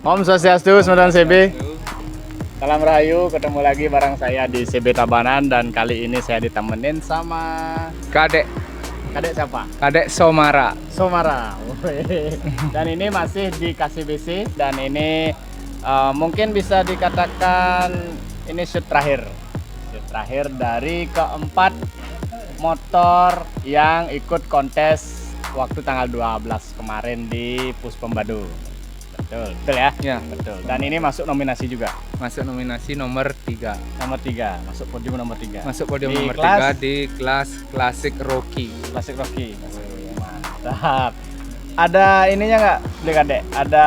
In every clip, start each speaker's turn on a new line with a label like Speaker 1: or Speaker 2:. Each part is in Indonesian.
Speaker 1: Om Swastiastu, Sembilan CB. Salam Rahayu, ketemu lagi bareng saya di CB Tabanan dan kali ini saya ditemenin sama
Speaker 2: Kadek
Speaker 1: siapa?
Speaker 2: Kadek Somara.
Speaker 1: Somara. Dan ini masih di KCBC dan ini mungkin bisa dikatakan ini shoot terakhir. Shoot terakhir dari keempat motor yang ikut kontes waktu tanggal 12 kemarin di Puspembadu. Betul ya?
Speaker 2: Ya,
Speaker 1: Betul. Dan ini masuk nominasi juga.
Speaker 2: masuk nominasi nomor 3.
Speaker 1: Nomor 3, masuk podium nomor 3.
Speaker 2: Masuk podium
Speaker 1: Di
Speaker 2: nomor
Speaker 1: kelas?
Speaker 2: 3 di kelas Classic Rocky.
Speaker 1: Classic Rocky. Mantap. Ada ininya nggak, Beli Kadek? Ada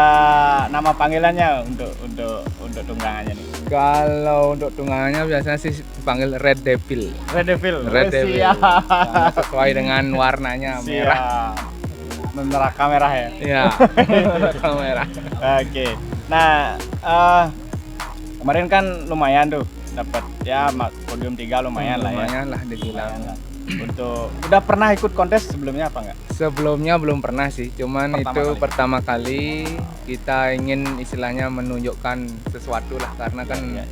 Speaker 1: nama panggilannya untuk tunggangannya nih.
Speaker 2: Kalau untuk tunggangannya biasanya sih dipanggil Red Devil.
Speaker 1: Red Devil.
Speaker 2: Red Devil.
Speaker 1: Siap.
Speaker 2: Karena sesuai dengan warnanya merah.
Speaker 1: Neraka merah ya.
Speaker 2: Iya. Merah.
Speaker 1: Oke. Nah, kemarin kan lumayan tuh dapat ya podium 3 lumayan lah ya.
Speaker 2: Lumayan lah dibilang.
Speaker 1: Lumayan lah. Untuk udah pernah ikut kontes sebelumnya apa enggak?
Speaker 2: Sebelumnya belum pernah sih, cuman pertama kali kita ingin istilahnya menunjukkan sesuatu lah, karena kan
Speaker 1: Ya.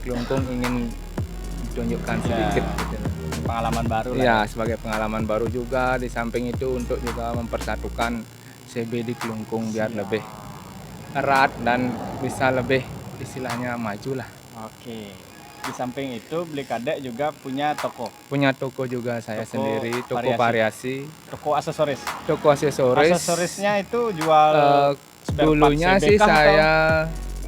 Speaker 2: Kelungkung ingin ditunjukkan sedikit gitu.
Speaker 1: Pengalaman baru lah.
Speaker 2: Ya, sebagai pengalaman baru juga. Di samping itu untuk juga mempersatukan CB di Kelungkung biar
Speaker 1: Siap.
Speaker 2: lebih erat dan bisa lebih istilahnya maju lah.
Speaker 1: Oke. Di samping itu Beli Kadek juga punya toko.
Speaker 2: Punya toko juga saya
Speaker 1: Toko
Speaker 2: sendiri, toko variasi,
Speaker 1: Toko aksesoris.
Speaker 2: toko aksesoris.
Speaker 1: Aksesorisnya itu jual spare part
Speaker 2: Dulunya
Speaker 1: CB
Speaker 2: sih
Speaker 1: kah
Speaker 2: saya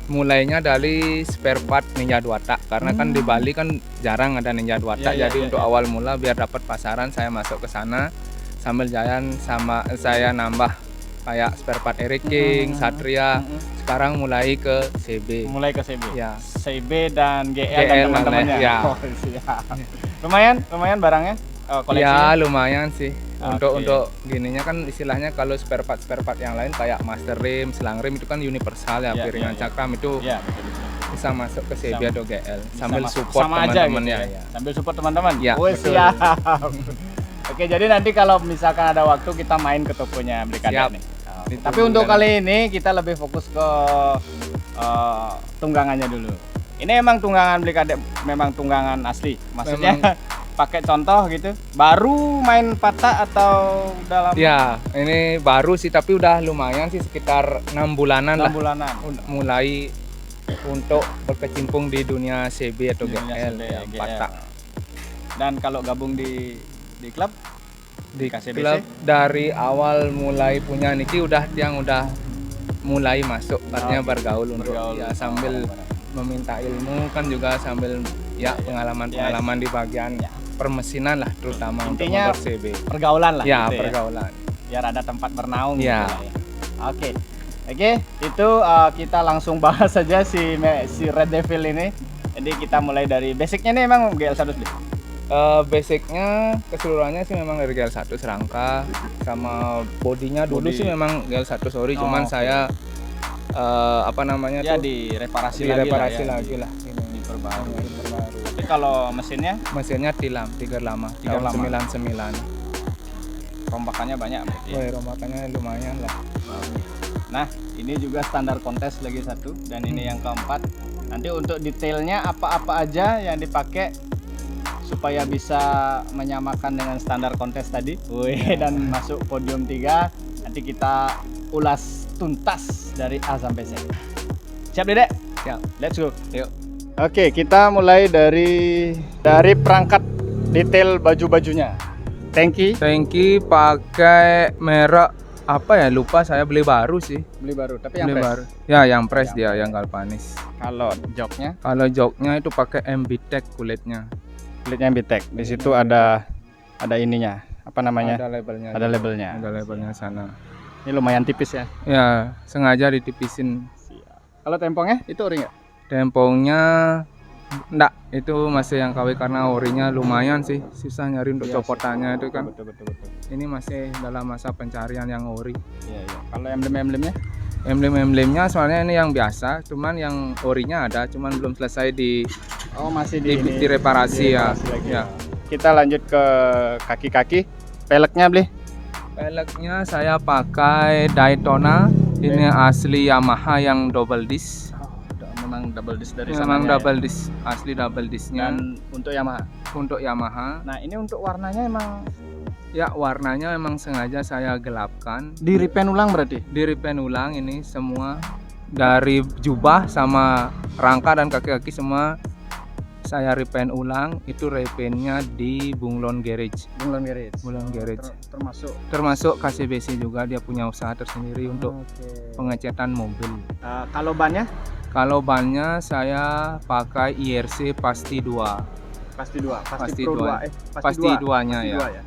Speaker 2: mulainya dari spare part Ninja 2 tak, karena kan di Bali kan jarang ada Ninja 2 tak.
Speaker 1: Iya,
Speaker 2: Jadi
Speaker 1: iya,
Speaker 2: untuk
Speaker 1: iya.
Speaker 2: awal mula biar dapat pasaran saya masuk ke sana, sambil jalan sama saya nambah kayak spare part Eric King, Satria. Sekarang mulai ke CB.
Speaker 1: Mulai ke CB.
Speaker 2: Ya.
Speaker 1: CB dan GL, dan
Speaker 2: GL
Speaker 1: teman-temannya.
Speaker 2: ya.
Speaker 1: Oh, siap. Lumayan barangnya
Speaker 2: Ya
Speaker 1: koleksinya.
Speaker 2: lumayan sih.
Speaker 1: Oke.
Speaker 2: Untuk gininya kan istilahnya kalau spare part yang lain kayak master rim, selang rim itu kan universal ya,
Speaker 1: Iya,
Speaker 2: piringan
Speaker 1: iya.
Speaker 2: cakram itu
Speaker 1: Iya, betul.
Speaker 2: bisa masuk ke CB
Speaker 1: Bisa-
Speaker 2: atau GL
Speaker 1: Bisa
Speaker 2: sambil
Speaker 1: masuk
Speaker 2: support
Speaker 1: sama aja
Speaker 2: teman-teman
Speaker 1: gitu
Speaker 2: ya.
Speaker 1: ya. Sambil support teman-teman.
Speaker 2: Ya,
Speaker 1: Wih,
Speaker 2: betul.
Speaker 1: siap. Oke, jadi nanti kalau misalkan ada waktu kita main ke tokonya Beli Kadek
Speaker 2: Siap.
Speaker 1: nih.
Speaker 2: Ditunggu
Speaker 1: Tapi untuk
Speaker 2: dalam-
Speaker 1: kali ini kita lebih fokus ke tunggangannya dulu. Ini emang tunggangan Beli Kadek memang tunggangan asli. Maksudnya pakai contoh gitu. Baru main patah atau dalam
Speaker 2: Ya, ini baru sih tapi udah lumayan sih, sekitar 6 bulanan
Speaker 1: 6
Speaker 2: lah
Speaker 1: bulanan.
Speaker 2: mulai untuk berkecimpung di dunia CB atau
Speaker 1: Di dunia
Speaker 2: GL
Speaker 1: CB,
Speaker 2: ya,
Speaker 1: GL.
Speaker 2: patak.
Speaker 1: Dan kalau gabung di klub
Speaker 2: Di
Speaker 1: KCBC?
Speaker 2: klub dari awal mulai punya Niki udah mulai masuk, artinya bergaul untuk
Speaker 1: bergaul.
Speaker 2: ya sambil meminta ilmu kan, juga sambil ya pengalaman-pengalaman di bagian
Speaker 1: Ya.
Speaker 2: permesinan lah, terutama
Speaker 1: Intinya
Speaker 2: untuk motor CB.
Speaker 1: pergaulan lah
Speaker 2: Ya,
Speaker 1: gitu ya.
Speaker 2: pergaulan.
Speaker 1: Biar ada tempat bernaung
Speaker 2: Ya.
Speaker 1: gitu lah ya. Oke, itu kita langsung bahas saja si Red Devil ini. Jadi kita mulai dari basicnya nih, emang GL100 Bli?
Speaker 2: Basicnya keseluruhannya sih memang dari GL1 serangka, sama bodinya dulu
Speaker 1: Bodi.
Speaker 2: sih memang GL1 sorry,
Speaker 1: Oh,
Speaker 2: cuman
Speaker 1: oke.
Speaker 2: saya apa namanya
Speaker 1: Ya
Speaker 2: tuh
Speaker 1: direparasi
Speaker 2: direparasi
Speaker 1: lagi
Speaker 2: lagi lah. Ini
Speaker 1: diperbarui.
Speaker 2: diperbarui.
Speaker 1: Tapi kalau mesinnya
Speaker 2: Mesinnya tilam, tiga lama,
Speaker 1: Tiga
Speaker 2: tahun
Speaker 1: lama.
Speaker 2: 99.
Speaker 1: rombakannya banyak berarti ya.
Speaker 2: Wah, rombakannya lumayan lah.
Speaker 1: Nah, ini juga standar kontes lagi satu dan ini yang keempat. Nanti untuk detailnya apa-apa aja yang dipakai supaya bisa menyamakan dengan standar kontes tadi. Wih, dan masuk podium 3. Nanti kita ulas tuntas dari A sampai Z. Siap, Dedek?
Speaker 2: Siap.
Speaker 1: Let's go.
Speaker 2: Yuk.
Speaker 1: Oke, kita mulai dari perangkat detail baju-bajunya. Tangki
Speaker 2: Tanki pakai merek apa ya, lupa saya, beli baru sih.
Speaker 1: beli baru, tapi yang
Speaker 2: Beli
Speaker 1: fresh.
Speaker 2: baru. Ya, yang press
Speaker 1: Yang
Speaker 2: dia,
Speaker 1: fresh.
Speaker 2: yang galvanis.
Speaker 1: Kalau joknya,
Speaker 2: Kalau joknya itu pakai MB Tech kulitnya.
Speaker 1: kulitnya Bitek. Di situ ada ininya. Apa namanya?
Speaker 2: Ada labelnya.
Speaker 1: Ada labelnya.
Speaker 2: Ada labelnya sana.
Speaker 1: Ini lumayan tipis ya.
Speaker 2: Ya, sengaja ditipisin.
Speaker 1: Kalau tempongnya itu ori nggak?
Speaker 2: Tempongnya enggak, itu masih yang KW karena orinya lumayan sih, susah nyari untuk
Speaker 1: Iya,
Speaker 2: copotannya itu kan.
Speaker 1: Betul.
Speaker 2: Ini masih dalam masa pencarian yang ori.
Speaker 1: Iya. Kalau emblem-emblemnya?
Speaker 2: Emblem-emblemnya soalnya ini yang biasa, cuman yang orinya ada, cuman belum selesai
Speaker 1: Oh, masih
Speaker 2: direparasi ya.
Speaker 1: direparasi lagi.
Speaker 2: Ya.
Speaker 1: Kita lanjut ke kaki-kaki. Peleknya, Bli?
Speaker 2: Peleknya saya pakai Daytona Ini asli Yamaha yang double disc.
Speaker 1: Memang double disc dari
Speaker 2: Memang
Speaker 1: sananya
Speaker 2: double disc, asli double
Speaker 1: ya?
Speaker 2: discnya
Speaker 1: Dan untuk Yamaha.
Speaker 2: untuk Yamaha.
Speaker 1: Nah ini untuk warnanya emang
Speaker 2: Ya, warnanya memang sengaja saya gelapkan.
Speaker 1: di repaint ulang berarti?
Speaker 2: Di repaint ulang ini semua dari jubah sama rangka dan kaki-kaki semua saya repaint ulang. Itu repaintnya di Bunglon Garage.
Speaker 1: Bunglon Garage.
Speaker 2: Bunglon Garage.
Speaker 1: Termasuk.
Speaker 2: Termasuk KCBC juga, dia punya usaha tersendiri untuk
Speaker 1: Oke.
Speaker 2: pengecetan mobil.
Speaker 1: Kalau bannya?
Speaker 2: Kalau bannya saya pakai IRC Pasti 2.
Speaker 1: Pasti 2.
Speaker 2: Pasti
Speaker 1: Pro
Speaker 2: dua.
Speaker 1: 2.
Speaker 2: Pasti 2-nya
Speaker 1: Pasti
Speaker 2: ya.
Speaker 1: 2 ya.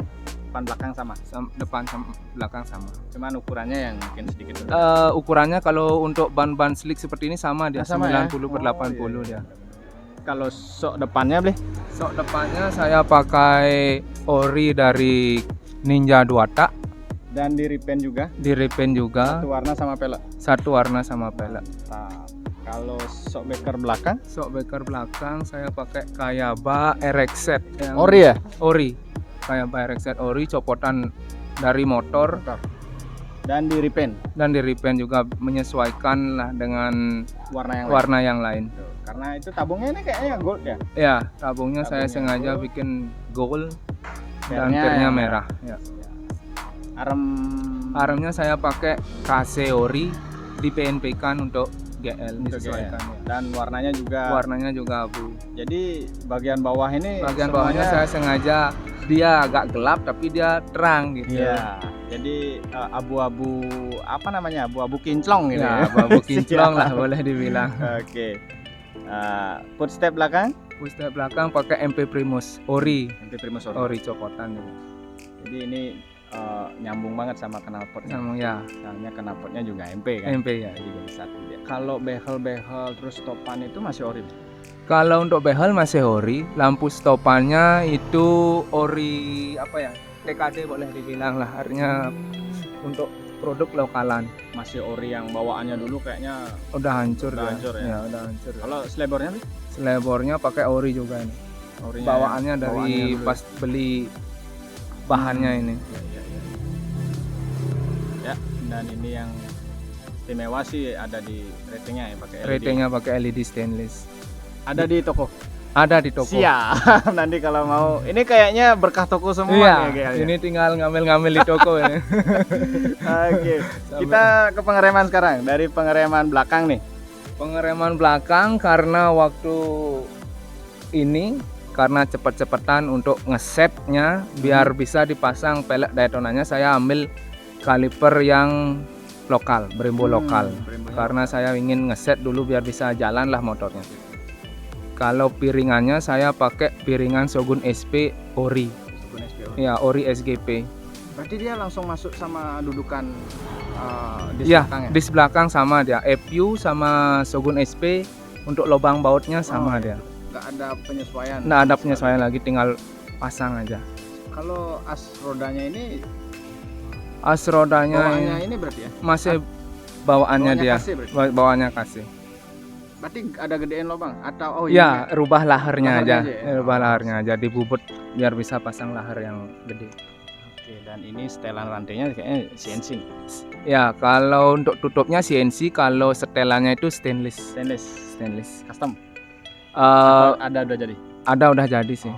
Speaker 1: Depan belakang sama.
Speaker 2: Depan sama belakang sama.
Speaker 1: Cuman ukurannya yang mungkin sedikit berbeda.
Speaker 2: Ukurannya kalau untuk ban-ban slick seperti ini sama dia,
Speaker 1: Sama ya?
Speaker 2: 90/80 dia.
Speaker 1: Kalau sok depannya boleh?
Speaker 2: Sok depannya saya pakai ori dari Ninja 2 tak,
Speaker 1: Dan di repaint juga.
Speaker 2: di repaint juga,
Speaker 1: Satu warna sama pelek.
Speaker 2: satu warna sama pelek.
Speaker 1: Nah, kalau sok beker belakang?
Speaker 2: Sok beker belakang saya pakai Kayaba RX-Z yang
Speaker 1: Ori ya?
Speaker 2: ori. Kayaba RX-Z ori, copotan dari motor,
Speaker 1: Dan di repaint
Speaker 2: dan di repaint juga menyesuaikan lah dengan
Speaker 1: warna yang lain.
Speaker 2: warna yang lain.
Speaker 1: Tuh, karena itu tabungnya ini kayaknya gold ya.
Speaker 2: Ya, tabungnya saya
Speaker 1: Tabungnya
Speaker 2: sengaja
Speaker 1: gold.
Speaker 2: bikin gold dan
Speaker 1: Pernya
Speaker 2: pernya
Speaker 1: yang
Speaker 2: merah. Ya.
Speaker 1: Arem
Speaker 2: Armnya saya pakai KC ori, di PNP kan untuk GL
Speaker 1: untuk
Speaker 2: disesuaikan.
Speaker 1: GL.
Speaker 2: Ya.
Speaker 1: Dan warnanya juga.
Speaker 2: Warnanya juga abu.
Speaker 1: Jadi bagian bawah ini.
Speaker 2: Bagian bawahnya saya sengaja dia agak gelap tapi dia terang gitu.
Speaker 1: Iya. Jadi abu-abu apa namanya? Abu-abu kinclong gitu
Speaker 2: Ya,
Speaker 1: ya.
Speaker 2: abu kinclong lah boleh dibilang.
Speaker 1: Oke. Footstep belakang?
Speaker 2: Footstep belakang pakai MP Primus ori,
Speaker 1: MP Primus Ori.
Speaker 2: ori copotan gitu.
Speaker 1: Jadi ini nyambung banget sama knalpot.
Speaker 2: Sama ya,
Speaker 1: Soalnya knalpotnya juga MP kan.
Speaker 2: MP ya.
Speaker 1: Jadi jadi satu dia. Kalau behel-behel terus topan itu masih ori.
Speaker 2: Kalau untuk behel masih ori, lampu stopannya itu ori apa ya? TKD boleh dibilang lah, artinya untuk produk lokalan.
Speaker 1: Masih ori yang bawaannya dulu kayaknya.
Speaker 2: Udah hancur
Speaker 1: Udah
Speaker 2: dia.
Speaker 1: hancur ya?
Speaker 2: Ya, udah hancur.
Speaker 1: Kalau selebornya nih?
Speaker 2: Selebornya pakai ori juga ini.
Speaker 1: Orinya
Speaker 2: Bawaannya dari
Speaker 1: bawaannya dulu.
Speaker 2: pas beli bahannya ini.
Speaker 1: Ya, dan ini yang istimewa sih ada di ratingnya ya pakai LED.
Speaker 2: Ratingnya pakai LED stainless.
Speaker 1: Ada di toko.
Speaker 2: Ada di toko.
Speaker 1: Siap. Nanti kalau mau, ini kayaknya berkah toko semua
Speaker 2: Iya,
Speaker 1: nih kayaknya.
Speaker 2: ini tinggal ngambil-ngambil di toko ini.
Speaker 1: Oke. Kita ke pengereman sekarang. Dari pengereman belakang nih.
Speaker 2: Pengereman belakang karena waktu ini karena cepet-cepetan untuk ngesetnya biar bisa dipasang pelek Daytonanya, saya ambil kaliper yang lokal, Brembo lokal.
Speaker 1: Brembo
Speaker 2: Karena saya ingin ngeset dulu biar bisa jalan lah motornya. Kalau piringannya saya pakai piringan Shogun SP ori.
Speaker 1: Shogun SPO.
Speaker 2: Ya, ori SGP.
Speaker 1: Berarti dia langsung masuk sama dudukan di
Speaker 2: Ya,
Speaker 1: belakang ya?
Speaker 2: di belakang sama dia. EPU sama Shogun SP untuk lubang bautnya sama dia.
Speaker 1: Nggak ada penyesuaian.
Speaker 2: Nah, ada penyesuaian lagi, tinggal pasang aja.
Speaker 1: Kalau as rodanya ini
Speaker 2: As rodanya
Speaker 1: bawaannya ini berarti ya?
Speaker 2: masih bawaannya dia.
Speaker 1: KC berarti?
Speaker 2: Bawaannya kasih.
Speaker 1: Berarti ada gedein lubang atau
Speaker 2: Ya, rubah laharnya
Speaker 1: Laharnya
Speaker 2: aja.
Speaker 1: aja ya?
Speaker 2: Rubah laharnya aja, dibubut biar bisa pasang lahar yang gede.
Speaker 1: Oke, dan ini setelan rantainya kayaknya CNC nih.
Speaker 2: Ya, kalau untuk tutupnya CNC, kalau setelannya itu stainless.
Speaker 1: Stainless custom.
Speaker 2: Eh,
Speaker 1: Ada udah jadi.
Speaker 2: ada udah jadi sih.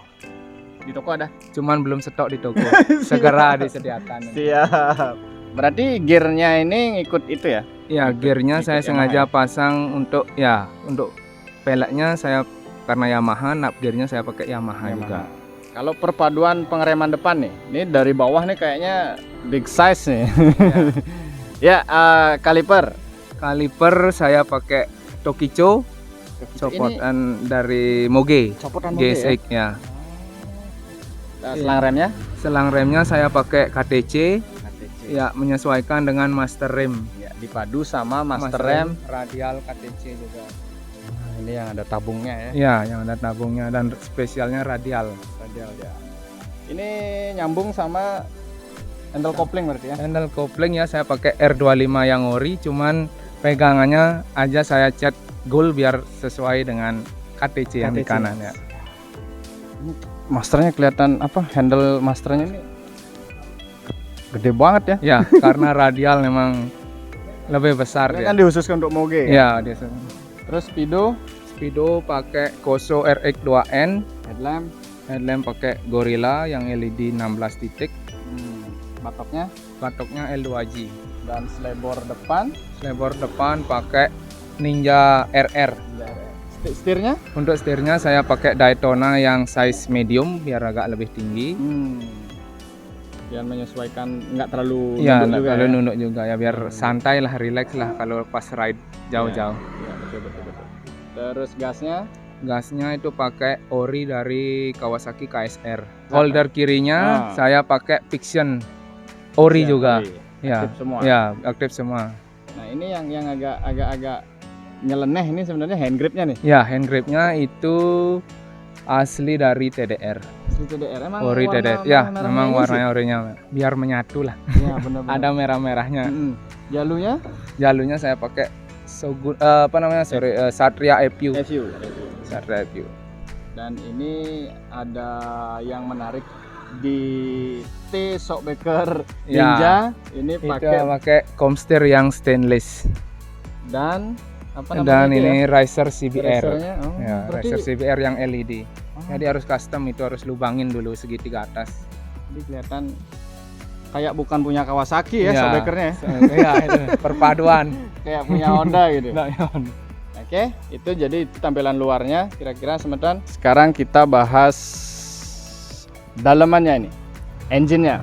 Speaker 1: Di toko ada.
Speaker 2: Cuman belum stok di toko. Segera disediakan.
Speaker 1: Siap. Berarti gearnya ini ngikut itu ya?
Speaker 2: Ya, gearnya
Speaker 1: Ikut
Speaker 2: saya
Speaker 1: Yamaha
Speaker 2: sengaja
Speaker 1: ya?
Speaker 2: pasang untuk untuk peleknya saya karena Yamaha, nap gearnya saya pakai Yamaha juga.
Speaker 1: Kalau perpaduan pengereman depan nih, ini dari bawah nih kayaknya big size nih. Ya, kaliper.
Speaker 2: Kaliper saya pakai Tokicho,
Speaker 1: Ini
Speaker 2: copotan dari Moge,
Speaker 1: copotan moge ya?
Speaker 2: GSX ya.
Speaker 1: Selang remnya?
Speaker 2: Selang remnya saya pakai KTC,
Speaker 1: KTC.
Speaker 2: ya menyesuaikan dengan master rem.
Speaker 1: Ya, dipadu sama master rem.
Speaker 2: radial KTC juga.
Speaker 1: Nah, ini yang ada tabungnya ya.
Speaker 2: Ya, yang ada tabungnya dan spesialnya radial.
Speaker 1: Radial ya. Ini nyambung sama handle kopling berarti ya?
Speaker 2: Handle kopling ya saya pakai R25 yang ori, cuman pegangannya aja saya cat gold biar sesuai dengan KTC yang di
Speaker 1: KTC.
Speaker 2: kanan ya.
Speaker 1: Masternya kelihatan apa? Handle masternya ini gede banget ya?
Speaker 2: Ya, karena radial memang Lebih besar
Speaker 1: Ini
Speaker 2: dia.
Speaker 1: kan dihususkan untuk moge.
Speaker 2: Ya, dia
Speaker 1: Terus speedo,
Speaker 2: Speedo pakai Koso RX2N,
Speaker 1: headlamp,
Speaker 2: headlamp pakai Gorilla yang LED 16 titik,
Speaker 1: batoknya,
Speaker 2: batoknya L2G.
Speaker 1: dan selebor depan.
Speaker 2: Selebor depan pakai Ninja RR.
Speaker 1: Setirnya?
Speaker 2: Untuk setirnya saya pakai Daytona yang size medium biar agak lebih tinggi.
Speaker 1: Biar menyesuaikan, nggak terlalu
Speaker 2: Iya,
Speaker 1: nunduk juga
Speaker 2: kalau
Speaker 1: ya.
Speaker 2: nunduk juga ya biar santai lah, relax lah kalau pas ride jauh-jauh.
Speaker 1: Iya, betul. Terus gasnya,
Speaker 2: Gasnya itu pakai ori dari Kawasaki KSR. Holder kirinya
Speaker 1: Ah.
Speaker 2: saya pakai Fiction ori
Speaker 1: ya,
Speaker 2: juga.
Speaker 1: ori.
Speaker 2: Ya,
Speaker 1: Aktif semua.
Speaker 2: ya aktif semua.
Speaker 1: Nah ini yang agak nyeleneh ini sebenarnya hand gripnya nih.
Speaker 2: Ya, hand gripnya itu asli dari TDR.
Speaker 1: Asli TDR. Emang
Speaker 2: Ori
Speaker 1: warna
Speaker 2: TDR. Ya,
Speaker 1: merah-merahnya
Speaker 2: memang
Speaker 1: ini
Speaker 2: warnanya orinya biar menyatu lah.
Speaker 1: sih? Iya benar.
Speaker 2: Ada merah-merahnya.
Speaker 1: Jalunya?
Speaker 2: Jalurnya saya pakai Shogun Satria EPU.
Speaker 1: FU.
Speaker 2: Satria EPU.
Speaker 1: Dan ini ada yang menarik di T Shockbreaker
Speaker 2: Ya,
Speaker 1: Ninja. Ini
Speaker 2: Itu
Speaker 1: pakai
Speaker 2: pakai Comster yang stainless.
Speaker 1: dan apa
Speaker 2: Dan
Speaker 1: namanya?
Speaker 2: ini Racer CBR.
Speaker 1: Racernya,
Speaker 2: Ya,
Speaker 1: berarti
Speaker 2: Racer CBR yang LED.
Speaker 1: oh,
Speaker 2: Jadi harus custom, itu harus lubangin dulu segitiga atas.
Speaker 1: jadi kelihatan kayak bukan punya Kawasaki ya,
Speaker 2: Ya.
Speaker 1: Shockbreakernya.
Speaker 2: Iya, itu perpaduan.
Speaker 1: Kayak punya Honda gitu.
Speaker 2: Nah, ya.
Speaker 1: Oke, itu jadi itu tampilan luarnya kira-kira semetan. Sekarang kita bahas dalemannya ini, engine-nya.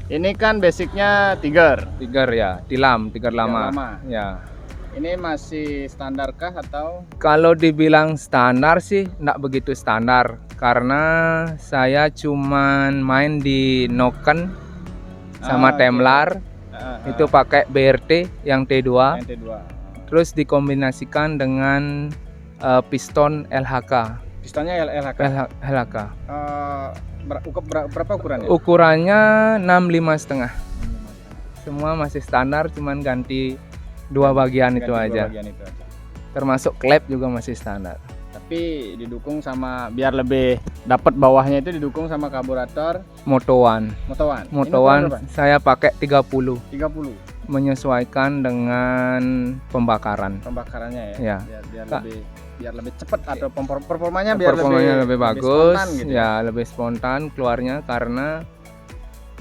Speaker 1: Ini kan basicnya Tiger.
Speaker 2: Tiger ya, tilam
Speaker 1: lama.
Speaker 2: ya.
Speaker 1: Ini masih standarkah atau?
Speaker 2: Kalau dibilang standar sih enggak begitu standar karena saya cuman main di Noken sama
Speaker 1: oke.
Speaker 2: Temlar itu pakai BRT yang T2
Speaker 1: NT2.
Speaker 2: terus dikombinasikan dengan piston LHK.
Speaker 1: Pistonnya LHK.
Speaker 2: LHK.
Speaker 1: Berapa ukurannya?
Speaker 2: Ukurannya 65,5. Semua masih standar, cuman ganti dua bagian itu
Speaker 1: Ganti dua
Speaker 2: aja.
Speaker 1: bagian itu aja.
Speaker 2: Termasuk klep juga masih standar.
Speaker 1: Tapi didukung sama biar lebih dapat bawahnya itu didukung sama karburator
Speaker 2: Moto1.
Speaker 1: Moto1. Ini
Speaker 2: Moto1
Speaker 1: ukuran berapa?
Speaker 2: saya pakai 30
Speaker 1: 30
Speaker 2: menyesuaikan dengan pembakaran.
Speaker 1: pembakarannya
Speaker 2: Ya.
Speaker 1: ya.
Speaker 2: Kak.
Speaker 1: Biar lebih cepat atau performanya biar
Speaker 2: Performanya lebih bagus,
Speaker 1: spontan gitu.
Speaker 2: ya lebih spontan keluarnya karena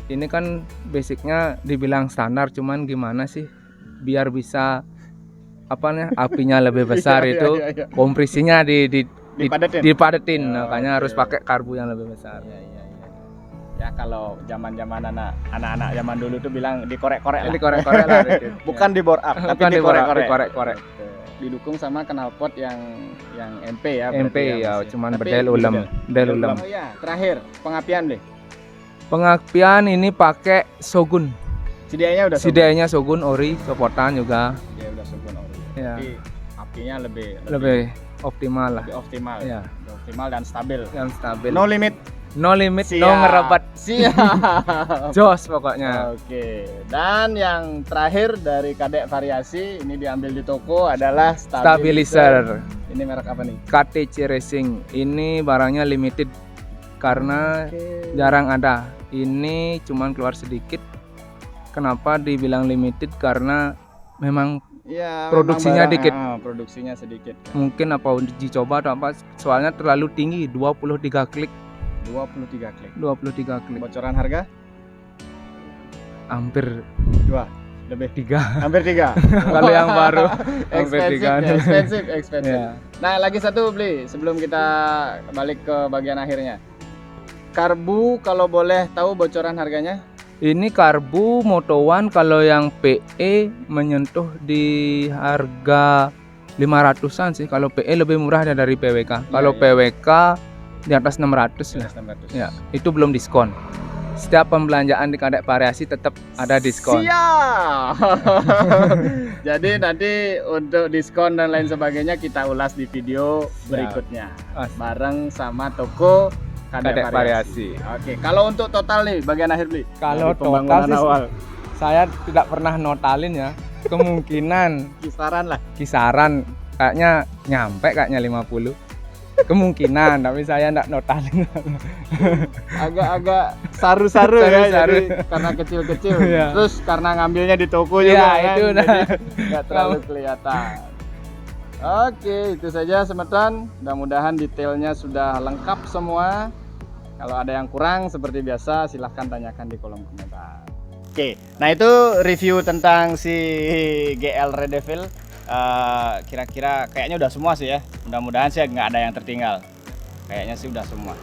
Speaker 2: ini kan basicnya dibilang standar, cuman gimana sih biar bisa apinya lebih besar
Speaker 1: Iya,
Speaker 2: itu
Speaker 1: iya.
Speaker 2: kompresinya
Speaker 1: Dipadetin.
Speaker 2: dipadetin,
Speaker 1: Oh,
Speaker 2: makanya harus
Speaker 1: oke.
Speaker 2: pakai karbu yang lebih besar.
Speaker 1: Iya. Ya kalau zaman-zaman anak-anak zaman dulu tuh bilang dikorek-korek lah.
Speaker 2: Ini korek-korek lah dikit.
Speaker 1: Bukan di bore up, tapi
Speaker 2: Bukan
Speaker 1: dikorek-korek.
Speaker 2: dikorek-korek.
Speaker 1: Oke. Didukung sama knalpot yang MP ya.
Speaker 2: MP
Speaker 1: berarti
Speaker 2: ya,
Speaker 1: masih.
Speaker 2: cuman
Speaker 1: Tapi
Speaker 2: bedel ulem, bedel ulem.
Speaker 1: Oh iya, terakhir pengapian deh.
Speaker 2: Pengapian ini pakai Shogun.
Speaker 1: CDI-nya udah
Speaker 2: CDI-nya Shogun ori, supportan juga.
Speaker 1: Dia udah Shogun ori.
Speaker 2: Ya.
Speaker 1: Tapi apinya
Speaker 2: Lebih optimal lah.
Speaker 1: lebih optimal.
Speaker 2: Ya.
Speaker 1: Lebih optimal dan stabil.
Speaker 2: Yang stabil.
Speaker 1: No limit.
Speaker 2: No limit,
Speaker 1: Siap.
Speaker 2: no ngerebat.
Speaker 1: Siap.
Speaker 2: Jos pokoknya.
Speaker 1: Oke. Dan yang terakhir dari Kadek Variasi ini diambil di toko adalah
Speaker 2: Stabilizer
Speaker 1: Ini merek apa nih?
Speaker 2: KTC Racing. Ini barangnya limited karena
Speaker 1: Oke.
Speaker 2: jarang ada. Ini cuman keluar sedikit. Kenapa dibilang limited? Karena memang
Speaker 1: Ya,
Speaker 2: Produksinya
Speaker 1: memang
Speaker 2: dikit.
Speaker 1: produksinya sedikit.
Speaker 2: mungkin apa uji coba atau apa, soalnya terlalu tinggi, 23 klik.
Speaker 1: 23 klik.
Speaker 2: 23 klik.
Speaker 1: Bocoran harga?
Speaker 2: Hampir
Speaker 1: 2 lebih
Speaker 2: 3.
Speaker 1: hampir 3.
Speaker 2: Kalau yang baru hampir
Speaker 1: Expensive,
Speaker 2: 3.
Speaker 1: expensive.
Speaker 2: Ya.
Speaker 1: Nah, lagi satu beli sebelum kita balik ke bagian akhirnya. Karbu kalau boleh tahu bocoran harganya?
Speaker 2: Ini karbu Moto1 kalau yang PE menyentuh di harga 500-an sih. Kalau PE lebih murah dari PWK. Kalau
Speaker 1: iya.
Speaker 2: PWK di atas 600 lah.
Speaker 1: 600.
Speaker 2: Ya, itu belum diskon. Setiap pembelanjaan di Kadek Variasi tetap ada diskon.
Speaker 1: Siap. Jadi nanti untuk diskon dan lain sebagainya kita ulas di video berikutnya bareng sama toko Kadek Variasi. Oke, kalau untuk total nih bagian akhir beli.
Speaker 2: Kalau
Speaker 1: dari pembangunan
Speaker 2: total sih
Speaker 1: awal
Speaker 2: saya tidak pernah notalin ya. Kemungkinan
Speaker 1: kisaran lah.
Speaker 2: kisaran kayaknya nyampe kayaknya 50. Kemungkinan, tapi saya enggak notarin.
Speaker 1: Agak-agak saru-saru ya,
Speaker 2: Saru-saru.
Speaker 1: jadi karena kecil-kecil.
Speaker 2: Iya.
Speaker 1: Terus karena ngambilnya di toko
Speaker 2: Iya,
Speaker 1: juga kan,
Speaker 2: itu
Speaker 1: jadi
Speaker 2: udah.
Speaker 1: nggak terlalu kelihatan. Oke, itu saja semeton. Mudah-mudahan detailnya sudah lengkap semua. Kalau ada yang kurang seperti biasa silahkan tanyakan di kolom komentar. Oke, nah itu review tentang si GL Red Devil. Kira-kira kayaknya udah semua sih ya. Mudah-mudahan sih nggak ada yang tertinggal. Kayaknya sih udah semua.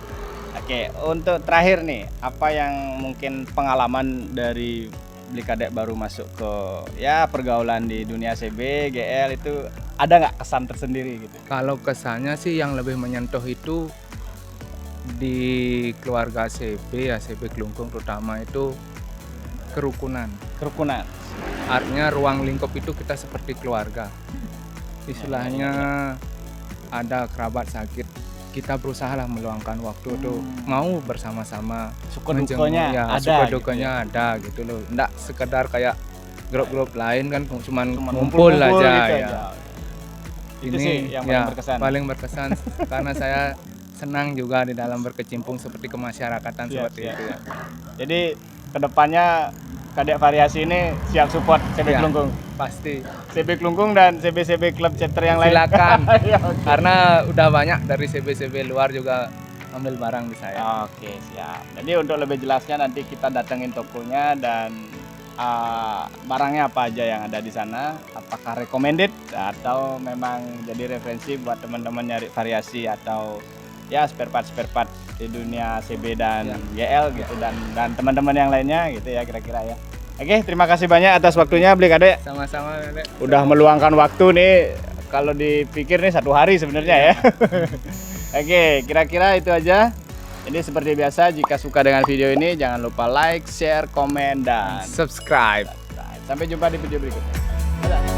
Speaker 1: Oke, untuk terakhir nih, apa yang mungkin pengalaman dari beli kadek baru masuk ke ya pergaulan di dunia CB, GL itu ada nggak kesan tersendiri gitu?
Speaker 2: Kalau kesannya sih yang lebih menyentuh itu di keluarga CB ya, CB Klungkung terutama itu kerukunan.
Speaker 1: Kerukunan.
Speaker 2: Artinya ruang lingkup itu kita seperti keluarga. Istilahnya ada kerabat sakit, kita berusaha lah meluangkan waktu tuh mau bersama-sama
Speaker 1: Suka
Speaker 2: menjenguk,
Speaker 1: dukanya
Speaker 2: ya,
Speaker 1: ada.
Speaker 2: suka
Speaker 1: gitu
Speaker 2: dukanya
Speaker 1: ya.
Speaker 2: ada gitu loh. Nggak sekedar kayak grup-grup lain kan cuman
Speaker 1: Cuman
Speaker 2: ngumpul aja
Speaker 1: gitu
Speaker 2: ya.
Speaker 1: aja. Itu sih yang paling berkesan.
Speaker 2: Paling berkesan karena saya senang juga di dalam berkecimpung seperti kemasyarakatan
Speaker 1: Siap,
Speaker 2: seperti
Speaker 1: siap.
Speaker 2: itu ya.
Speaker 1: Jadi kedepannya kadek variasi ini siap support CB
Speaker 2: Ya.
Speaker 1: Klungkung.
Speaker 2: Pasti
Speaker 1: CB Klungkung dan CB klub chapter yang lain.
Speaker 2: silakan.
Speaker 1: Ya, oke.
Speaker 2: Karena udah banyak dari CB luar juga ambil barang di saya.
Speaker 1: Oke, siap. Jadi untuk lebih jelasnya nanti kita datengin tokonya dan barangnya apa aja yang ada di sana, apakah recommended atau memang jadi referensi buat teman-teman nyari variasi atau ya spare part di dunia CB dan GL gitu dan teman-teman yang lainnya gitu ya kira-kira ya. Oke, terima kasih banyak atas waktunya Beli Kadek.
Speaker 2: Sama-sama Nenek.
Speaker 1: Udah meluangkan waktu nih, kalau dipikir nih 1 hari sebenarnya ya. Oke, kira-kira itu aja. Jadi seperti biasa, jika suka dengan video ini jangan lupa like, share, komen, dan
Speaker 2: Subscribe.
Speaker 1: sampai jumpa di video berikutnya. Dadah.